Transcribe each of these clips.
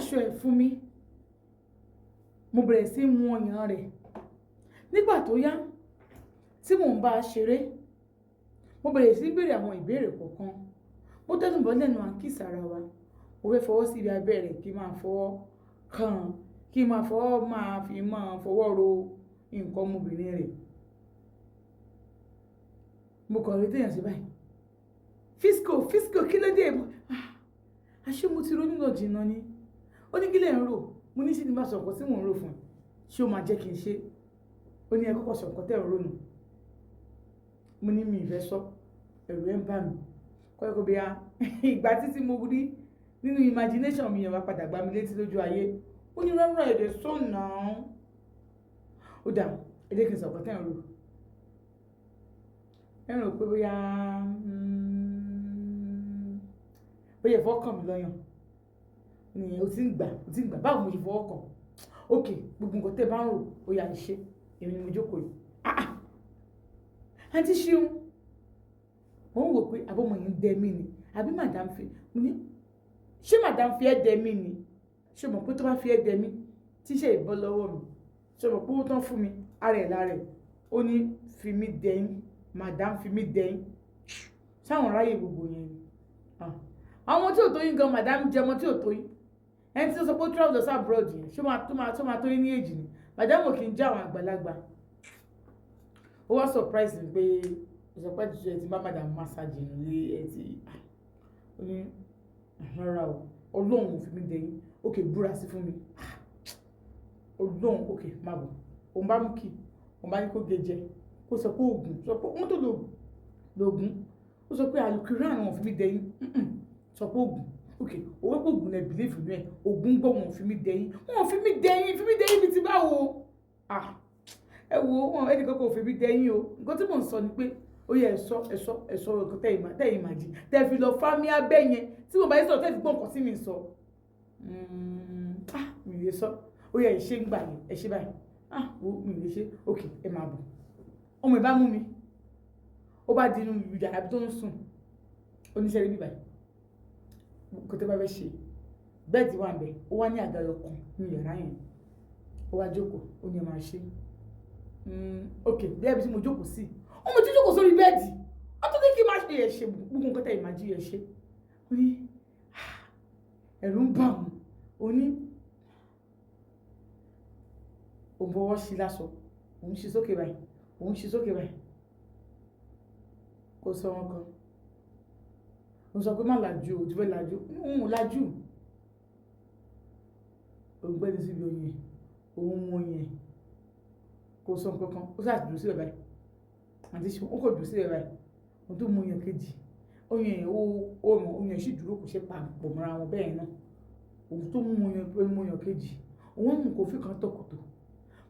aṣọ ẹ̀ fún mi mo bẹ̀rẹ̀ sí mú ọyàn rẹ̀ nígbà tó yá tí mò ń bá a ṣeré mo bẹ̀rẹ̀ sí béèrè àwọn ìbéèrè kọ̀ọ̀kan mo tẹ́tùn bọ́ lẹ́nu àkíyèsí ara wa mo fẹ́ fọwọ́ sí ibi abẹ́ rẹ̀ kí n máa fọwọ́ kàn kí n máa fọwọ́ ro nǹkan ọmọbìnrin rẹ̀ mo kàn rí téèyàn sí báyìí fisco kí ló dé àṣé mo ti ronú lọ jìnnà ni ó ní kí lè ń rò mo ní sí ni bá sọ ọ̀pọ̀ tí mò ń rò fún ṣé ó máa jẹ́ kí n ṣe ó ní ẹ kọ́kọ́ sọ ọ̀pọ̀ tẹ́ ń ronú mo ní mi ìfẹ́ sọ ẹ̀rù ẹ̀ ń bà mí kọ́kọ́ bí i ìgbà títí mo rí nínú imagination mi yẹn wá padà gbá mi létí lójú ayé ó ní rárá èdè sọ̀nà ó dà èdè kì í sọ ọ̀pọ̀ tẹ́ ń rò ẹ rò pé bóyá ìfọwọ́ kàn mí lọ́yàn nìyẹn o ti ń gbà báwo mo ṣe fọwọ́ kàn ok gbogbo nǹkan tẹ́ bá ń rò ó yà ṣe èmi ni mo jókòó yìí àǹtí ṣeun mo ń wò pé àbọ̀mọ̀ yìí ń dẹ mí ni àbí madam fi mo ní ṣé madam fi ẹ́ dẹ mí ni ṣé mo pé tó bá fi ẹ́ dẹ mí tíṣẹ́ ìbọn lọ́wọ́ mi ṣé mo pé ó tán fún mi ara ẹ̀ lára ẹ̀ ó ní fi mí dẹ́yìn madam fi mí dẹ́yìn sáwọn ráyè gbogbo yẹn ni àwọn tí ò tó yín gan madam jẹ ọmọ tí ò tó yín ẹni tí ó sọ pé trousers abroad yẹn ṣé tó máa tó yín ní èjì ni madam ò kì í jẹ́ àwọn àgbàlagbà ó wá surprise mi pé ìsọpẹ́ tuntun ẹ̀ ti bá madam massage nílé ẹ̀ ti ó ní rárá o ọlọ́run ò fi mí dẹ́yìn ókè búra sí fún mi ọlọ́run ókè má bọ̀ òun bá mú kí òun bá ní kó gé jẹ kó sọ pé oògùn sọ pé wọ́n tó lòògùn ó sọ pé àlùkìrì àwọn ò fi mí dẹ́yìn sọ pé oògùn ok owó pé oògùn ẹ̀ bìlífù nù ẹ̀ oògùn gbọ́ wọn ò fi mí dẹ́yìn bí ti báwo ẹ wo wọn ẹnì kankan ò fi mí dẹ́yìn o nǹkan tí mò ń sọ ni pé ó yẹ ẹ̀sọ́ ọ̀kan tẹ́yìn máa jí tẹ́ fi lọ fámí abẹ́ yẹn tí mo bá yẹ sọ̀rọ̀ tẹ́ fi gbọ́ nǹkan sí mi sọ mi lè sọ ó yẹ ìṣe ń gbà yẹn ẹ ṣe báyìí wo mi lè ṣe ok ẹ máa bọ̀ ọmọ ẹ bá mú mi ó bá di inú yàrá tó ń sùn oníṣẹ́ rí bíbáyìí kò tó bá fẹ́ ṣe bẹ́ẹ̀dì wà bẹ́ẹ̀ ó wá ní àga ọkàn ní yàrá yẹn ó wá jókòó ó ní ẹ máa ṣe ok bí ẹbí tí mo jókòó sí ọmọ tí jókòó sórí bẹ́ẹ̀dì ó tó ní kí n máa ṣe ẹ̀ṣẹ̀ gbogbo nǹkan tẹ̀ ìmájí ẹ̀ ṣe ó ní ẹ̀rù ń bà wọ́n ó ní òun fọwọ́ sí lásọ òun ṣe sókè báyìí kò sọ wọn kan mo sọ pé má lajú o ti fẹ́ lajú lajú ògbẹ́ni síbi oyin òun mú oyin kò sọ kankan ó sáà dúró sílẹ̀ báyìí àti ṣe ó kò dúró sílẹ̀ báyìí mo tó mú oyin kejì oyin oyin sì dúró kò ṣe pàpọ̀ mọ́ra wọn bẹ́ẹ̀ náà òun tó mú oyin kejì òun mú kò fi kan tọkọtọ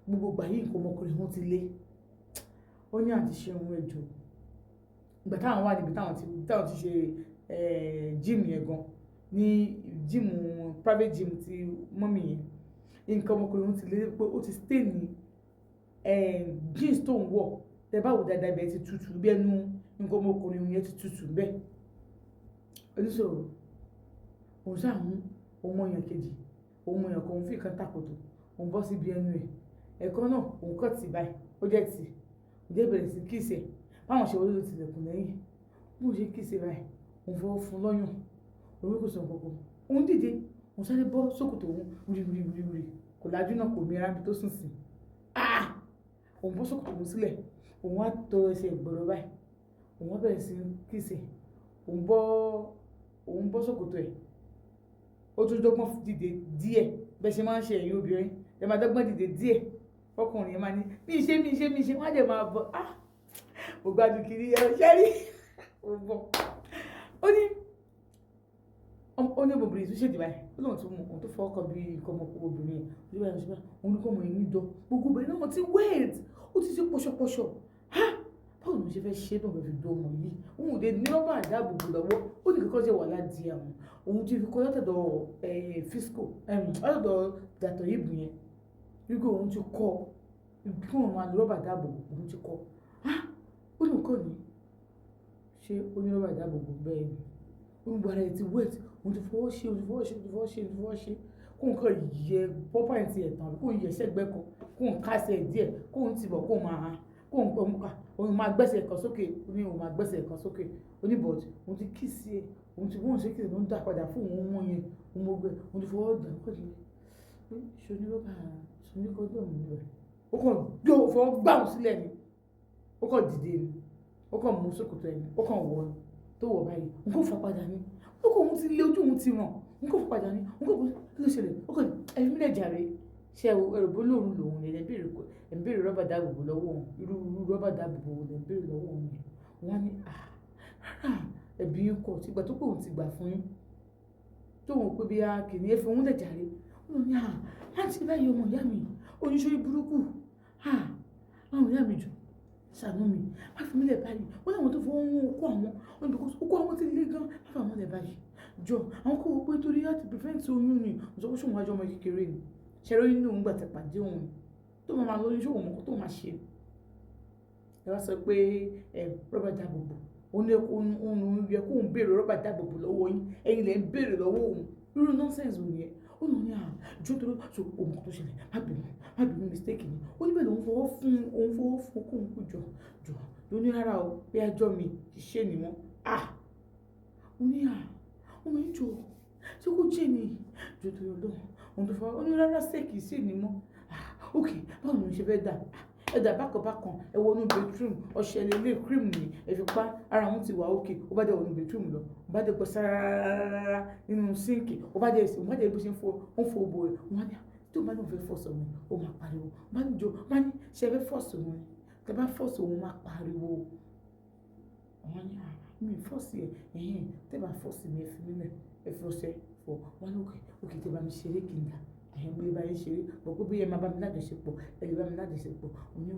gbogbo gbà yìí nǹkan ọmọkùnrin wọn ti lé ó ní àti ṣe ohun ẹjọ́ ìgbà táwọn wà níbi táwọn ti ṣe gym yẹn gan ní gym private gym ti mọ́mì yẹn nǹkan ọmọkùnrin wọn ti lé pé ó ti stay ní jeans tó ń wọ̀ tẹ́ bá wò dáadáa ibẹ̀ ti tutù bí ẹnu nǹkan ọmọkùnrin yẹn ti tutù bẹ́ẹ̀ oníṣòro òun ṣàmú ọmọ yẹn kejì ọmọ yẹn kan fi kan tàkòtò òun bọ́ síbi ẹnu ẹ̀ ẹ̀kọ́ náà òun kọ́ tì báyìí ó jẹ́ bẹ̀rẹ̀ sí kíìsì báwọn ṣe wọlé ló ti lẹ̀kùn lẹ́yìn bó ṣe kíìsì báyìí òun fọwọ́ fún lọ́yàn orí kò sọ gbogbo òun dìde òun sáré bọ́ sókòtò òun wúriwúriwúri kò lájú náà kò mìíràn bí tó sùn sí òun bọ́ sókòtò òun sílẹ̀ òun wá tọ ẹsẹ̀ ìgbọ̀rọ̀ báyìí òun wá bẹ̀rẹ̀ sí kíìsì òun bọ́ sókòtò ẹ̀ ó tún dọ́gbọ́n dìde díẹ̀ bẹ́ẹ̀ ṣe máa ń ṣe ẹ̀yin obìnrin ẹ máa dọ́gbọ́n dìde díẹ̀ ọkùnrin ẹ máa ní mi ṣe wọ́n á dẹ̀ máa bọ̀ mo gbádùn kiri ẹ ṣẹ́rí ó bọ̀ ó ní obìnrin tó ṣèdí báyìí ó lóun tó mú òun tó fọwọ́ kan bí nǹkan ọmọkùnrin obìnrin yẹn ojú báyìí ṣùgbọ́n òun ní kọ́ ọmọ yìí dán gbogbo obìnrin náà ti wet ó ti ṣe pọ̀ṣọpọ̀ṣọ báwo ni mo ṣe fẹ́ ṣe é náà fẹ́ fi dán ọmọ yìí òun ò dé ní rọ́bà àdáàbòbò lọ́wọ́ ó ní kíkọ́ jẹ́ wàhálà di àwọn òun ti fi kọ́ látọ̀dọ̀ fisco látọ̀dọ̀ dàtọ̀ ìbù yẹn wípé òun ti kọ́ kí wọ́n máa lo rọ́bà àdáàbòbò òun ti kọ́ ó ní nǹkan ní ṣé ó ní rọ́bà àdáàbòbò bẹ́ẹ̀ ni gbogbo ara ẹ̀ ti wet òun ti fọwọ́ ṣe kó n kàn yẹ pọ́pọ́ǹtì ẹ̀ tán kó n yẹ sẹ́gbẹ́ kan kó n kásẹ̀ díẹ̀ kó n tìbọ̀ kó n pọ̀ mú ká òun máa gbẹ́sẹ̀ kan sókè òun òun máa gbẹ́sẹ̀ kan sókè oníbọ̀dì òun ti kí sí ẹ òun ti bóun ṣe kí ẹ ló ń dá padà fún òun mú yẹn òun mo gbẹ òun ti fọwọ́ dà kọ́ di ṣonírọ́bà ṣoníkọ́dọ̀ mi rẹ̀ ó kàn gbé fọwọ́ gbà òun sílẹ̀ ni ó kàn dìde ni ó kàn mú ṣòkòtò ẹ̀ ni ó kàn wọ̀ ni tó wọ̀ báyìí òun kò fà padà ní ó kàn òun ti lé ojú òun ti ràn òun kò fà padà ní òun kò bó kí ló ṣẹlẹ̀ ó kàn ẹ̀mí lẹ̀ jàre ṣe ẹ̀rọ̀bó lòun lòun lè béèrè rọ́bà dáàbòbò lọ́wọ́ òun irú rọ́bà dáàbòbò lè béèrè lọ́wọ́ òun yẹn wọ́n á ní rárá ẹ̀bí yín kọ̀ tìgbà tó pé òun ti gbà fún yín tóun pé bí a kì í ẹ fi òun lẹ̀ jàre ó ní láti báyìí ọmọ ìyá mi oníṣòrí burúkú àwọn ìyá mi jù ṣàánú mi má fi mí lẹ̀ báyìí wọ́n láwọn tó fọwọ́ mú okó àwọn wọn bí okó àwọn ti lé gan má fà wọ́n lẹ̀ báyìí jọ àwọn kò wọ́n pé torí láti prevent oyún ni ọ̀sọ́ ṣòwò wájú ọmọ kékeré ni ṣẹlẹ̀ oyún ní òun gbà tẹ̀ pàdé òun tó máa lóyún ṣòwò mọ́kó tó máa ṣe ẹ wá sọ pé rọ́bà dáàbòbò òun yẹ kó òun béèrè rọ́bà dáàbòbò lọ́wọ́ yín ẹ̀yin lẹ́ ń béèrè lọ́wọ́ òun irú nonsense òun yẹn ó nà ní àjọ tó so òun kò tó ṣẹlẹ̀ má bínú mistake ni ó níbẹ̀ lòun fọwọ́ fún kóun kú jọ lóní rárá o bí ẹjọ́ mi ṣiṣẹ́ ni wọ́n ó ní ọmọ ìjọ tí kò jẹ́ ni jọ tó yọ lọ́wọ́ òun tó fọwọ́ ó ní rárá sẹ́ẹ̀kì sí ni mọ́ ok báwo ni mo ṣe fẹ́ dà ẹ̀dà bákan ẹ wọnú bedroom ọṣẹ lélẹ̀ cream ni ẹ fi pa ara wọn ti wà òkè ó bá dé wọnú bedroom lọ ó bá dé pọ̀ sárára nínú sínkì ó bá dé bó ṣe ń fọ òbò rẹ̀ wọ́n á ní tó bá ní òun fẹ́ fọ́ọ̀sì òun ó máa pariwo bá ní jọ bá ní ṣe fẹ́ fọ́ọ̀sì òun ni tẹ bá fọ́ọ̀sì òun máa pariwo wọ́n ní mi fọ́ọ̀sì ẹ̀ tẹ bá fọ́ọ̀sì mi ẹ fi mílẹ̀ ẹ fi ọṣẹ fọ wọ́n ní òkè tẹ bá mi ṣeré kí n dà mo lè bá yín ṣeré bọ̀ pé ẹ máa bá mi lájọṣepọ̀ ẹ lè bá mi lájọṣepọ̀ ó ní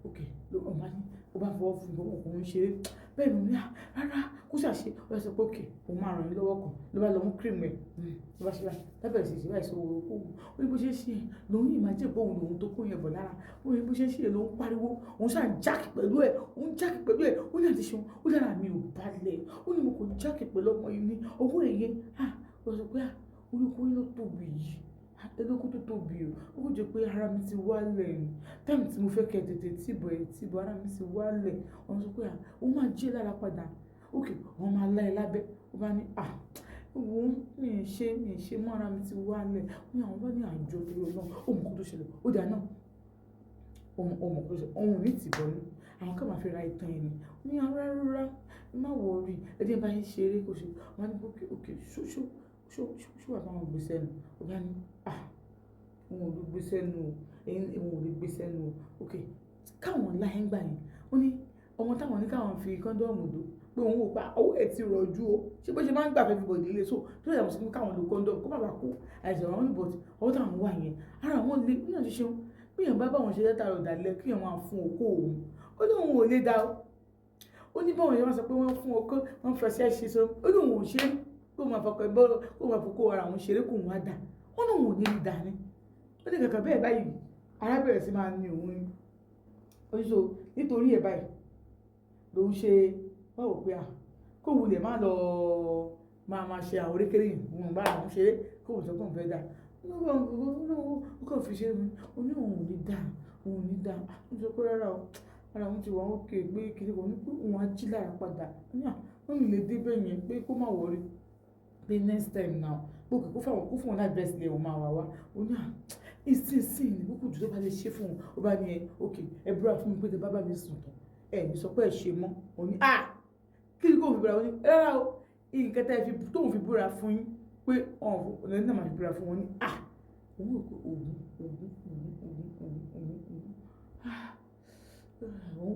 òkè ló ọba ní ó bá fọwọ́ fún òun ṣeré bẹ́ẹ̀ ló ní rárá kó ṣàṣe ó yẹ sọ pé òkè òun máa ràn yín lọ́wọ́ kan ló bá lọ mú cream ẹ̀ ló bá ṣe báyìí lábẹ́rẹ́ sì ṣe báyìí sọ owó kó ó ní bó ṣe ṣe lòun yìí máa jẹ́ pé òun lòun tó kó yẹn bọ̀ lára ó ní bó ṣe ṣe lòun pariwo òun ṣáà jákì pẹ̀lú ẹ̀ ó ní àti ṣeun ó dára mi ò balẹ̀ ó ní mo kò jákì pẹ̀lú ọmọ yìí ní owó ẹ̀yẹ ó sọ pé orúkọ yìí ló tóbi yìí ẹlòkú tó tóbi ó kò jẹ́ pé ara mi ti wálẹ̀ ni táìmù tí mo fẹ́ kẹ́ tètè tìbọ̀ ara mi ti wálẹ̀ wọ́n sọ pé ó máa jí lára padà òkè wọ́n máa lá ẹ lábẹ́ ó bá ní òun mi ì ṣe mọ́ ara mi ti wálẹ̀ ní àwọn bá ní àjọ tó lọ náà ó mọ̀ kó tó ṣẹlẹ̀ ó dà náà ó mọ̀ kó tó ṣẹlẹ̀ òun ní tìbọ̀ ní àwọn kan máa fi ra ìtàn yìí ní rárá má wọrí ẹdín bá yín ṣeré kò ṣe wọ́n ní òkè ṣó wà báwọn gbé sẹ́nu ó bá ní òun ò lè gbé sẹ́nu òun ò lè gbé sẹ́nu ok káwọn láyé ń gbà yẹn ó ní ọmọ táwọn ní káwọn fi kọ́ńdọ́ọ̀mù dó pé òun ò pa owó ẹ̀ ti rọ̀jú o ṣé bó ṣe máa ń gbà fẹ́ fi bọ̀dé ilé so tó yẹ kó káwọn lo kọ́ńdọ́ọ̀mù kó bàbá kó àìsàn àwọn oníbọ̀ tí ọwọ́ táwọn wà yẹn ara wọn lé bí wọ́n ti ṣeun bí èèyàn bá báwọn ṣe lẹ́tà rẹ̀ dálẹ̀ kí èèyàn máa fún okó òun ó ní òun ò lè dá ó ní báwọn yẹn wá sọ pé wọ́n fún okó wọ́n fẹsẹ̀ ṣe so ó ní òun ò ṣe kó máa fọkàn bọ́ kó máa fọkó ara àwọn ṣeré kó wọn á dà ó ní òun ò ní rí dà ní ó ní kankan bẹ́ẹ̀ báyìí arábẹ̀rẹ̀ sí máa ní òun oṣù nítorí ẹ̀ báyìí lòun ṣe báwo pé kó wulẹ̀ má lọ máa ṣe àwọn orékèrè yìí wọn bá àwọn ṣeré kó wọ́n sọ pé òun fẹ́ dà ó kàn fi ṣe ó ní òun ò ní dà ó sọ pé rárá o ara wọn ti wà ókè gbé kiri wọn ní pé òun á jí lára padà wọ́n lè débẹ̀ yẹn pé kó má wọrí pé next time now gbogbo kó fún wọn láti bẹ́ẹ̀ sílẹ̀ wọn máa wà wá ó ní ìsinsìn ní gbogbo jù tó bá lè ṣe fún un ó bá ní òkè ẹ búra fún mi pé tẹ bá mi sùn tán ẹ ní sọ pé ẹ ṣe mọ́ ó ní kí ni kò fi búra ó ní rárá o nǹkan tẹ́ fi tóun fi búra fún yín pé ọ̀nà náà máa fi búra fún wọn ní òun ò pé òun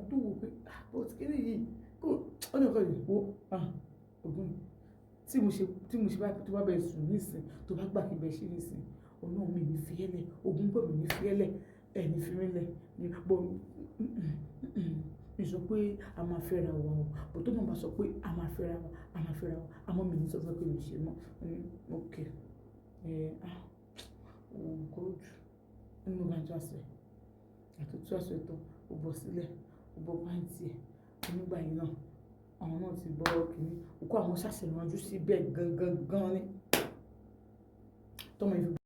tó wò pé but kí ni yìí kó ọ̀nà kan yìí wo ògùn tí mo ṣe bá tó bá bẹ̀rẹ̀ sùn nísìn tó bá gbà kí bẹ́ẹ̀ ṣe nísìn ọ̀nà mi ní fi ẹ́lẹ̀ ogun gbọ́ mi ní fi ẹ́lẹ̀ ẹ̀ní fi rílẹ̀ bọ́ mi sọ pé a máa fẹ́ra wa o bọ́ tó náà bá sọ pé a máa fẹ́ra wa àmọ́ mi ní sọ fún pé mi ṣe mọ́ ok good nínú ìgbàjọ àṣẹ àtúntò àṣẹ tó o bọ̀ sílẹ̀ o bọ̀ pàǹtì ẹ̀ onígbà yìí náà àwọn náà ti bọ́ kìíní òkú àwọn ṣàṣẹ̀rànjú síbẹ̀ gangan ní tọ́mọ ìfipá.